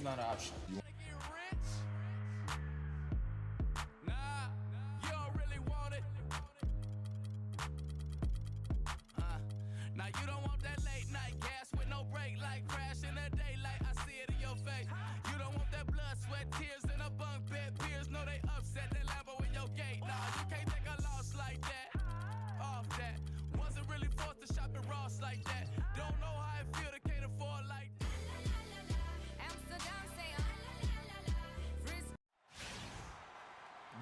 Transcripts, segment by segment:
not an option. Now you don't want that late night gas with no break, like crash in the daylight. I see it in your face. You don't want that blood, sweat, tears in a bunk bed. Peers know they upset. That Lambo in your gate. Nah, you can't take a loss like that. Off that. Wasn't really forced to shop at Ross like that. Don't know how it feel to can't afford like that.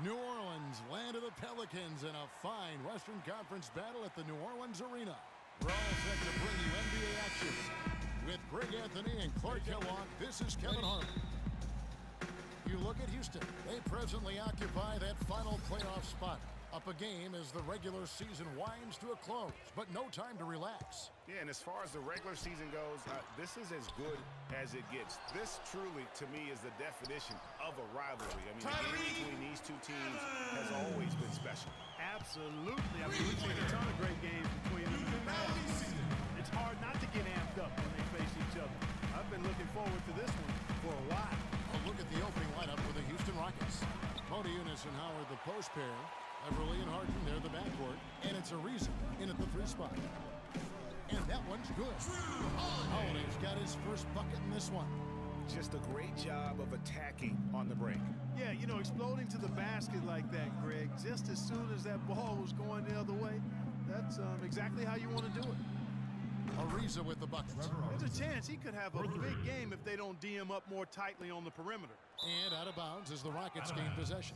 New Orleans, land of the Pelicans, in a fine Western Conference battle at the New Orleans Arena. We're all set to bring you NBA action. With Greg Anthony and Clark Kellogg, this is Kevin Harlan. You look at Houston. They presently occupy that final playoff spot. Up a game as the regular season winds to a close, but no time to relax. Yeah, and as far as the regular season goes, this is as good as it gets. This truly, to me, is the definition of a rivalry. I mean, the game between these two teams has always been special. Absolutely. I mean, we've seen a ton of great games between them in the past. It's hard not to get amped up when they face each other. I've been looking forward to this one for a while. A look at the opening lineup for the Houston Rockets. Eunice and Howard, the post pair. Everly and Harden, they're the backcourt. And it's Ariza in at the 3 spot. And that one's good. Holiday's got his first bucket in this one. Just a great job of attacking on the break. Yeah, you know, exploding to the basket like that, Greg, just as soon as that ball was going the other way, that's exactly how you want to do it. Ariza with the bucket. There's a chance he could have a big game if they don't D him up more tightly on the perimeter. And out of bounds as the Rockets gain possession.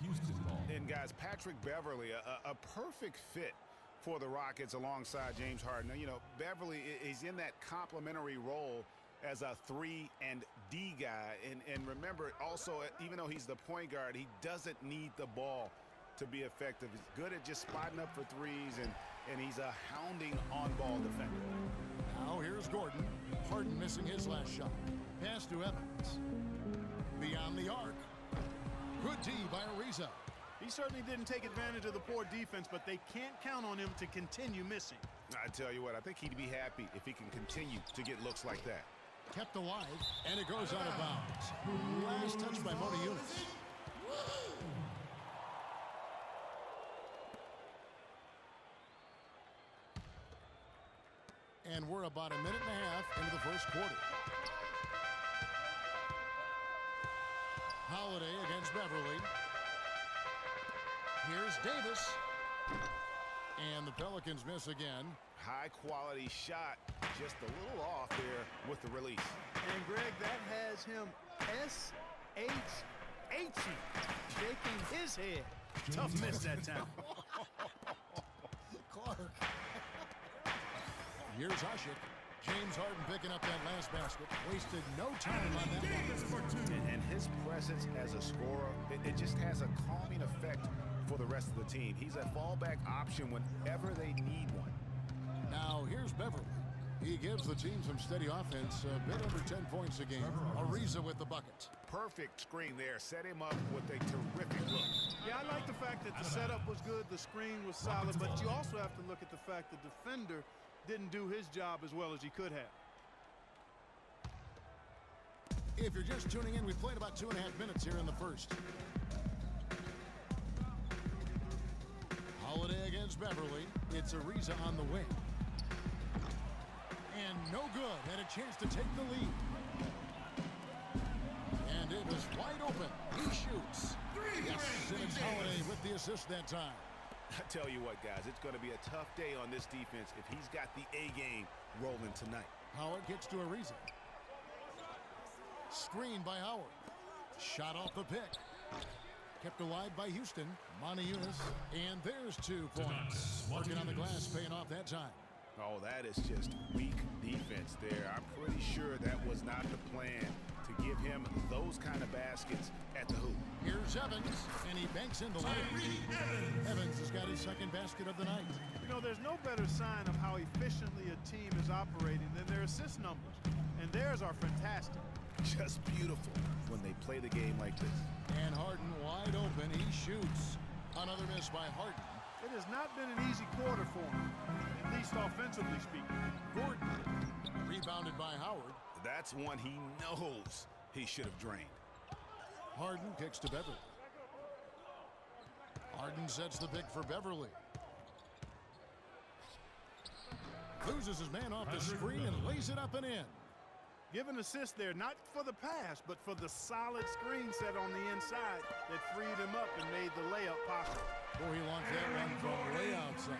Houston ball. And guys, Patrick Beverly, a perfect fit for the Rockets alongside James Harden. Now, you know, Beverly is in that complementary role as a 3 and D guy. And remember, also, even though he's the point guard, he doesn't need the ball to be effective. He's good at just spotting up for threes, and he's a hounding on-ball defender. Now here's Gordon. Harden missing his last shot. Pass to Evans. Beyond the arc. Good D by Ariza. He certainly didn't take advantage of the poor defense, but they can't count on him to continue missing. I tell you what, I think he'd be happy if he can continue to get looks like that. Kept alive, and it goes out of bounds. Last touch by Eunice. And we're about a minute and a half into the first quarter. Holiday against Beverly. Here's Davis. And the Pelicans miss again. High quality shot, just a little off there with the release. And Greg, that has him S-H-H-ing, shaking his head. Tough miss that time. Clark. Here's Ashik. James Harden picking up that last basket. Wasted no time on that one. And his presence as a scorer, it just has a calming effect for the rest of the team. He's a fallback option whenever they need one. Now here's Beverly. He gives the team some steady offense, a bit under 10 points a game. Ariza with the bucket. Perfect screen there. Set him up with a terrific look. Yeah, I like the fact that the setup was good, the screen was solid, but you also have to look at the fact the defender didn't do his job as well as he could have. If you're just tuning in, we played about 2.5 minutes here in the first. Holiday against Beverly. It's Ariza on the wing. And no good. And a chance to take the lead. And it was wide open. He shoots. Yes, and it's Holiday with the assist that time. I tell you what, guys, it's going to be a tough day on this defense if he's got the A game rolling tonight. Howard gets to Ariza. Screened by Howard. Shot off the pick. Kept alive by Houston. Eunice. And there's 2 points. Working on the glass, paying off that time. Oh, that is just weak defense there. I'm pretty sure that was not the plan to give him those kind of baskets at the hoop. Here's Evans, and he banks in the lane. Evans has got his second basket of the night. You know, there's no better sign of how efficiently a team is operating than their assist numbers. And theirs are fantastic. Just beautiful when they play the game like this. And Harden wide open. He shoots. Another miss by Harden. It has not been an easy quarter for him, at least offensively speaking. Gordon rebounded by Howard. That's one he knows he should have drained. Harden kicks to Beverly. Harden sets the pick for Beverly. Loses his man off the screen and lays it up and in. Give an assist there, not for the pass, but for the solid screen set on the inside that freed him up and made the layup possible. Boy, he launched that one from way outside.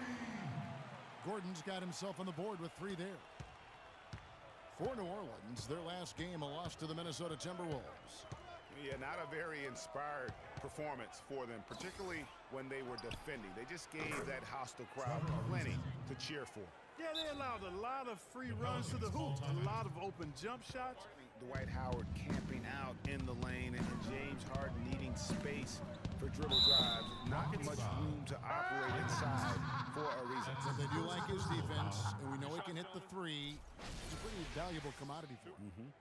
Gordon's got himself on the board with 3 there. For New Orleans, their last game, a loss to the Minnesota Timberwolves. Yeah, not a very inspired performance for them, particularly when they were defending. They just gave that hostile crowd plenty to cheer for. Yeah, they allowed a lot of free runs to the hoop, a lot of open jump shots. Dwight Howard camping out in the lane, and James Harden needing space for dribble drives. Not much room to operate inside for a reason. But they do like his defense, and we know he can hit the 3. It's a pretty valuable commodity for him.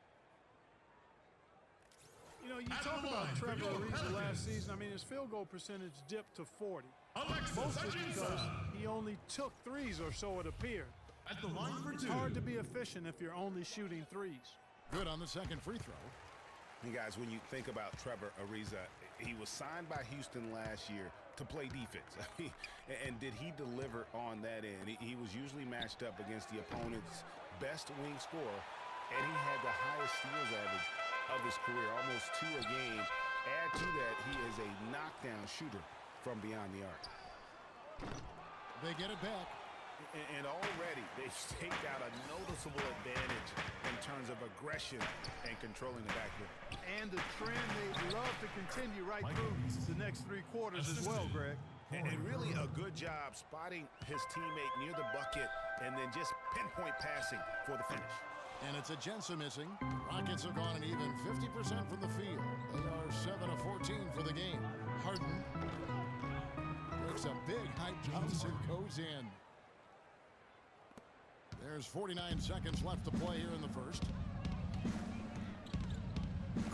You know, you talk about Trevor Ariza last season. I mean, his field goal percentage dipped to 40. Mostly because he only took 3s, or so it appeared. At the line for 2. It's hard to be efficient if you're only shooting 3s. Good on the second free throw. You guys, when you think about Trevor Ariza, he was signed by Houston last year to play defense. And did he deliver on that end? He was usually matched up against the opponent's best wing scorer, and he had the highest steals average of his career, almost 2 a game. Add to that, he is a knockdown shooter from beyond the arc. They get it back. And already they've staked out a noticeable advantage in terms of aggression and controlling the backcourt. And the trend they'd love to continue right through the next 3 quarters as well, Greg. And really a good job spotting his teammate near the bucket and then just pinpoint passing for the finish. And it's a Jensen missing. Rockets have gone an even 50% from the field. They are 7 of 14 for the game. Harden makes a big high bounce and goes in. There's 49 seconds left to play here in the first.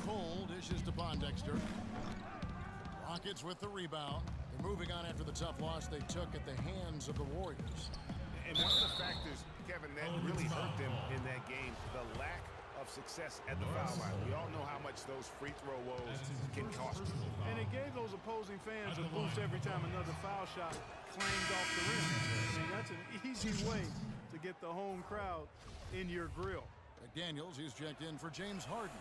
Cole dishes to Pondexter. Rockets with the rebound. They're moving on after the tough loss they took at the hands of the Warriors. And one of the factors, Kevin, that really hurt them in that game, the lack of success at the foul line. We all know how much those free throw woes can cost you. And it gave those opposing fans a boost every time another foul shot clanged off the rim. I mean, that's an easy way to get the home crowd in your grill. McDaniels, he's checked in for James Harden.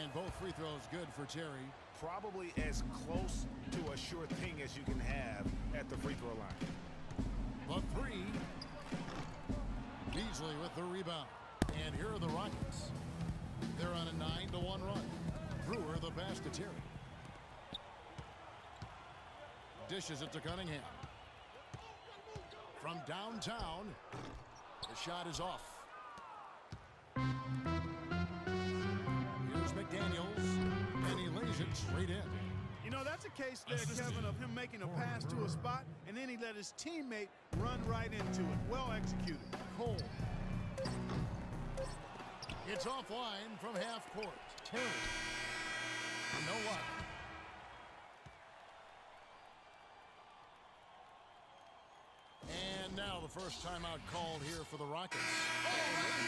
And both free throws good for Terry. Probably as close to a sure thing as you can have at the free throw line. The 3. Beasley with the rebound. And here are the Rockets. They're on a 9-1 run. Brewer the pass to Terry. Dishes it to Cunningham. From downtown, the shot is off. Here's McDaniels, and he lays it straight in. You know, that's a case there, Kevin, of him making a pass to a spot, and then he let his teammate run right into it. Well executed. Cole. It's offline from half court. Terry. No luck. And now the first timeout called here for the Rockets.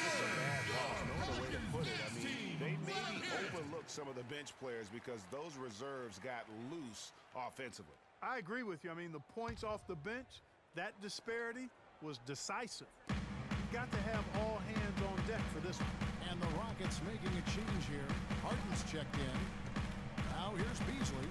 Just a bad loss. No other way to put it. I mean, they maybe overlooked some of the bench players because those reserves got loose offensively. I agree with you. I mean, the points off the bench, that disparity was decisive. You've got to have all hands on deck for this one. And the Rockets making a change here. Harden's checked in. Now here's Beasley.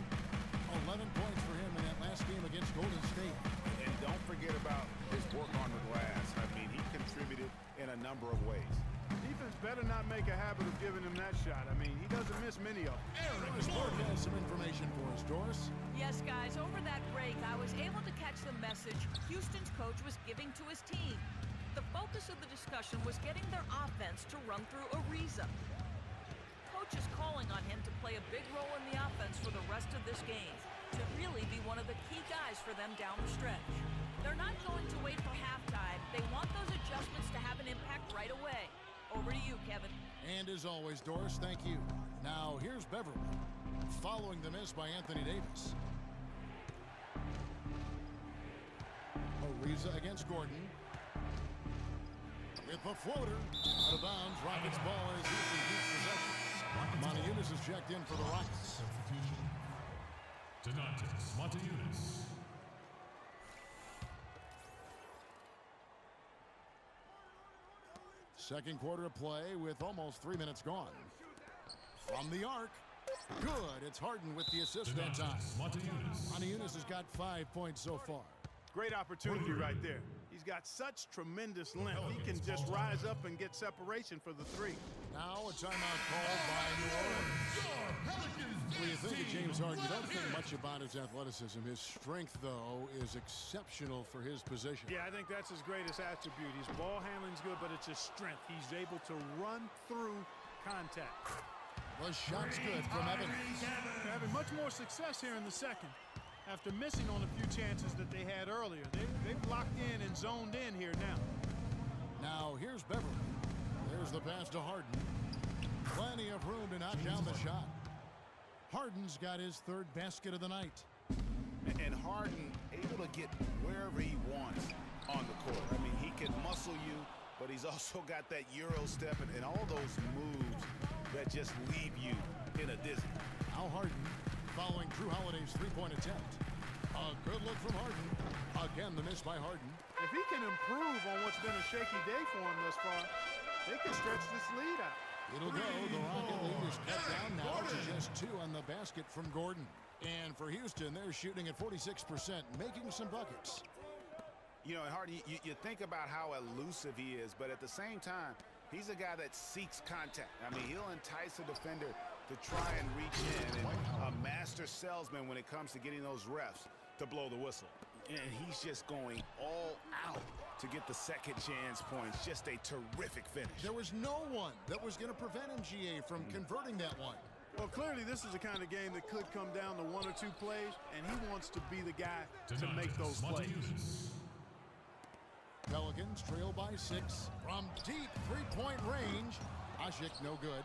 11 points for him in that last game against Golden State. And don't forget about his work on the glass. I mean, he contributed in a number of ways. Defense better not make a habit of giving him that shot. I mean, he doesn't miss many of them. Doris Burke has some information for us. Doris? Yes, guys, over that break, I was able to catch the message Houston's coach was giving to his team. The focus of the discussion was getting their offense to run through Ariza. Coach is calling on him to play a big role in the offense for the rest of this game, to really be one of the key guys for them down the stretch. They're not going to wait for halftime. They want those adjustments to have an impact right away. Over to you, Kevin. And as always, Doris, thank you. Now here's Beverly, following the miss by Anthony Davis. Ariza against Gordon. With the floater, out of bounds, Rockets ball as Houston keeps possession. Monteunitas is checked in for the Rockets. Substitution. Donatas Monteunitas. Second quarter of play with almost 3 minutes gone. From the arc. Good. It's Harden with the assist that time. Monteunitas has got 5 points so far. Great opportunity right there. He's got such tremendous length. He can just rise up and get separation for the three. Now a timeout called by New Orleans. When you think of James Harden, you don't think much about his athleticism. His strength, though, is exceptional for his position. Yeah, I think that's his greatest attribute. His ball handling's good, but it's his strength. He's able to run through contact. The shot's good from Evan. They're having much more success here in the second. After missing on a few chances that they had earlier. They've locked in and zoned in here now. Now here's Beverly. There's the pass to Harden. Plenty of room to knock down the shot. Harden's got his third basket of the night. And Harden able to get wherever he wants on the court. I mean, he can muscle you, but he's also got that Euro step and all those moves that just leave you in a dizzy. Now Harden following Drew Holiday's three-point attempt. A good look from Harden. Again, the miss by Harden. If he can improve on what's been a shaky day for him thus far, they can stretch this lead out. It'll go. The Rocket lead is cut down now to just 2 on the basket from Gordon. And for Houston, they're shooting at 46%, making some buckets. You know, Harden, you think about how elusive he is, but at the same time, he's a guy that seeks contact. I mean, he'll entice a defender to try and reach in, and a master salesman when it comes to getting those refs to blow the whistle. And he's just going all out to get the second chance points. Just a terrific finish. There was no one that was going to prevent MGA from converting that one. Well, clearly this is the kind of game that could come down to 1 or 2 plays, and he wants to be the guy to make those plays. Pelicans trail by 6 from deep three-point range. Ashik no good.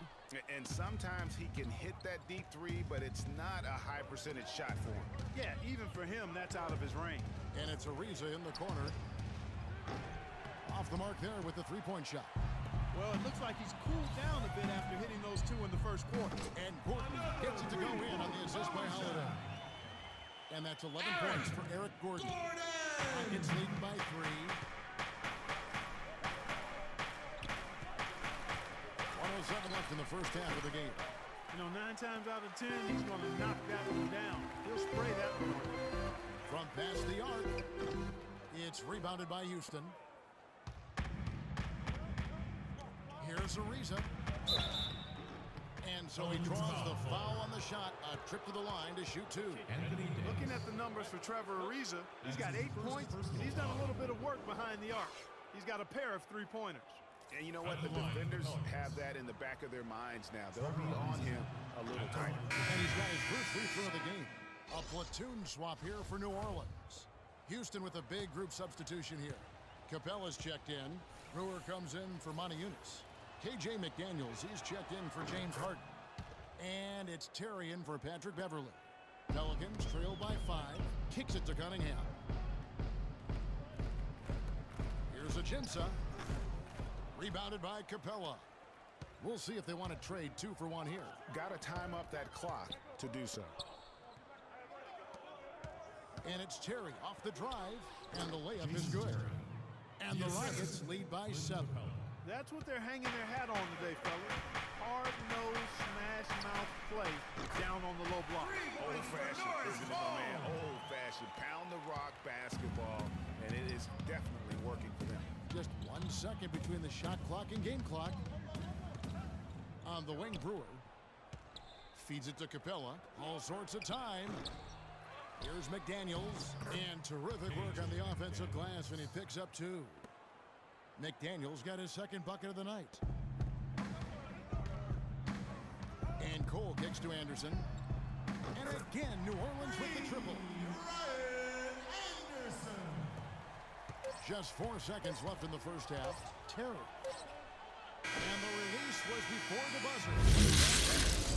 And sometimes he can hit that deep three, but it's not a high percentage shot for him. Yeah, even for him, that's out of his range. And it's Ariza in the corner. Off the mark there with the three-point shot. Well, it looks like he's cooled down a bit after hitting those 2 in the first quarter. And Gordon gets it to go in on the assist by Holiday. And that's 11 points for Eric Gordon. Rockets leading by 3. 107 left in the first half of the game. You know, 9 times out of 10, he's going to knock that one down. He'll spray that one. From past the arc, it's rebounded by Houston. Here's Ariza. And so he draws the foul on the shot. A trip to the line to shoot 2. Looking at the numbers for Trevor Ariza, he's got 8 points, and he's done a little bit of work behind the arc. He's got a pair of 3-pointers. And you know what? The defenders have that in the back of their minds now. They'll be on him a little tighter. And he's got his first free throw of the game. A platoon swap here for New Orleans. Houston with a big group substitution here. Capella's checked in. Brewer comes in for Monteunitas. KJ McDaniels, he's checked in for James Harden. And it's Terry in for Patrick Beverly. Pelicans trail by 5. Kicks it to Cunningham. Here's Ajinça. Rebounded by Capella. We'll see if they want to trade 2 for 1 here. Got to time up that clock to do so. And it's Terry off the drive, and the layup is good. And the Rockets lead by 7. That's what they're hanging their hat on today, fellas. Hard-nosed, smash-mouth play down on the low block. Old-fashioned, isn't it, my man? Old-fashioned. Pound the rock basketball, and it is definitely working for them. Just 1 second between the shot clock and game clock. On the wing, Brewer feeds it to Capella. All sorts of time. Here's McDaniels. And terrific work on the offensive glass, and he picks up 2. McDaniels got his second bucket of the night. And Cole kicks to Anderson. And again, New Orleans with the triple. Just 4 seconds left in the first half. Terry. And the release was before the buzzer.